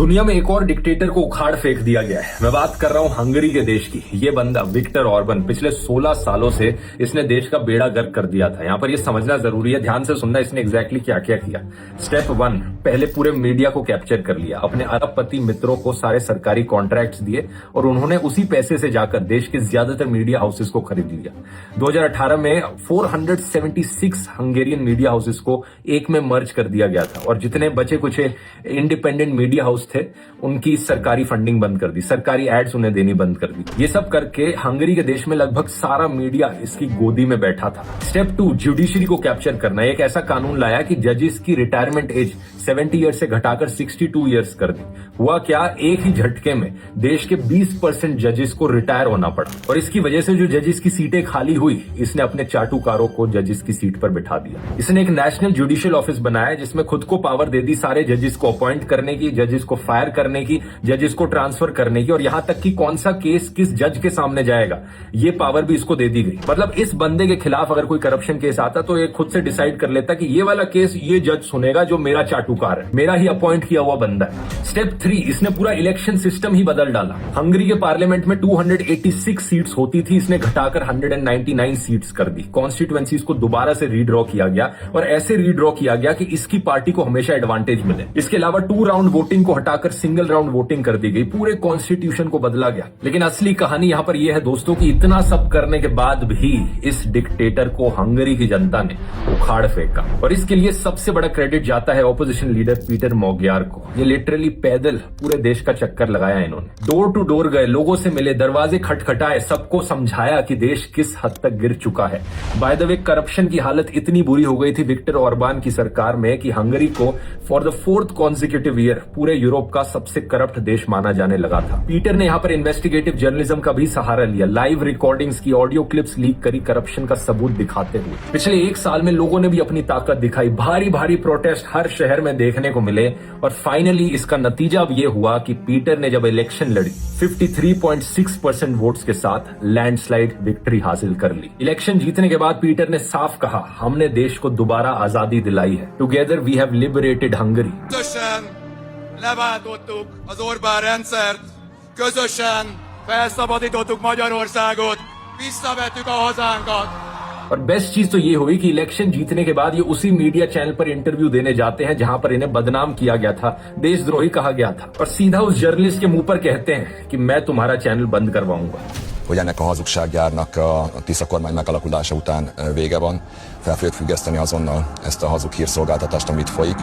दुनिया में एक और डिक्टेटर को उखाड़ फेंक दिया गया है। मैं बात कर रहा हूं हंगरी के देश की। ये बंदा विक्टर ऑर्बन पिछले 16 सालों से इसने देश का बेड़ा गर्क कर दिया था। यहाँ पर ये समझना जरूरी है, ध्यान से सुनना इसने एग्जैक्टली क्या क्या किया। स्टेप 1, पहले पूरे मीडिया को कैप्चर कर लिया। अपने अरबपति मित्रों को सारे सरकारी कॉन्ट्रैक्ट्स दिए और उन्होंने उसी पैसे से जाकर देश के ज्यादातर मीडिया हाउसेस को खरीद लिया। 2018 में 476 हंगेरियन मीडिया हाउसेस को एक में मर्ज कर दिया गया था और जितने बचे कुछ इंडिपेंडेंट मीडिया हाउस थे उनकी सरकारी फंडिंग बंद कर दी, सरकारी एड्स उन्हें देनी बंद कर दी। ये सब करके हंगरी के देश में लगभग सारा मीडिया इसकी गोदी में बैठा था। स्टेप 2, जुडिशरी को कैप्चर करना। एक ऐसा कानून लाया कि जजेस की रिटायरमेंट एज 70 ईयर्स से घटाकर 62 ईयर्स कर दी। हुआ क्या, एक ही झटके में देश के 20% जजेस को रिटायर होना पड़ा और इसकी वजह से जो जजेस की सीटें खाली हुई, इसने अपने चाटुकारों को जजेस की सीट पर बिठा दिया। इसने एक नेशनल जुडिशियल ऑफिस बनाया जिसमें खुद को पावर दे दी सारे जजेस को अपॉइंट करने की, जजेस को फायर करने की, जजेस को ट्रांसफर करने की और यहां तक कि कौन सा केस किस जज के सामने जाएगा ये पावर भी इसको दे दी गई। मतलब इस बंदे के खिलाफ अगर कोई करप्शन केस आता तो ये खुद से डिसाइड कर लेता कि ये वाला केस ये जज सुनेगा जो मेरा चाटुकार है, मेरा ही अपॉइंट किया हुआ बंदा है। स्टेप 3, इसने पूरा इलेक्शन सिस्टम ही बदल डाला। हंगरी के पार्लियामेंट में 286 सीट्स होती थी, इसने घटाकर 199 सीट्स कर दी। कॉन्स्टिट्यूएंसीज को दोबारा से रीड्रॉ किया गया और ऐसे रीड्रॉ किया गया कि इसकी पार्टी को हमेशा एडवांटेज मिले। इसके अलावा 2 राउंड वोटिंग को हटाकर सिंगल राउंड वोटिंग कर दी गई। पूरे कॉन्स्टिट्यूशन को बदला गया। लेकिन असली कहानी यहां पर यह है दोस्तों कि इतना सब करने के बाद भी इस डिक्टेटर को हंगरी की जनता ने उखाड़ फेंका और इसके लिए सबसे बड़ा क्रेडिट जाता है ऑपोजिशन लीडर पीटर मोग्यार को। ये लिटरली पैदल पूरे देश का चक्कर लगाया इन्होंने। डोर टू डोर गए, लोगों से मिले, दरवाजे खटखटाए, सबको समझाया कि देश किस हद तक गिर चुका है। बाय द वे, करप्शन की हालत इतनी बुरी हो गई थी विक्टर ऑर्बान की सरकार में कि हंगरी को for the 4th consecutive year पूरे यूरोप का सबसे करप्ट देश माना जाने लगा था। पीटर ने यहां पर इन्वेस्टिगेटिव जर्नलिज्म का भी सहारा लिया। लाइव रिकॉर्डिंग्स की ऑडियो क्लिप्स लीक करी करप्शन का सबूत दिखाते हुए। पिछले 1 साल में लोगों ने भी अपनी ताकत दिखाई। भारी भारी प्रोटेस्ट हर शहर में देखने को मिले और फाइनली इसका नतीजा अब यह हुआ कि पीटर ने जब इलेक्शन लड़ी 53.6% वोट्स के साथ लैंडस्लाइड विक्ट्री हासिल कर ली। इलेक्शन जीतने के बाद पीटर ने साफ कहा, हमने देश को दोबारा आजादी दिलाई है। Together we have liberated Hungary. Leváltottuk az Orbán rendszert, közösen felszabadítottuk Magyarországot, visszavettük a hazánkat। और बेस्ट चीज तो ये हुई कि इलेक्शन जीतने के बाद ये उसी मीडिया चैनल पर इंटरव्यू देने जाते हैं जहां पर इन्हें बदनाम किया गया था, देशद्रोही कहा गया था और सीधा उस जर्नलिस्ट के मुंह पर कहते हैं कि मैं तुम्हारा चैनल बंद करवाऊंगा। Hogy ennek a hazugsággyárnak a Tisza kormány megalakulása után vége van, fel fogjuk függeszteni azonnal ezt a hazug hírszolgáltatást, amit folyik.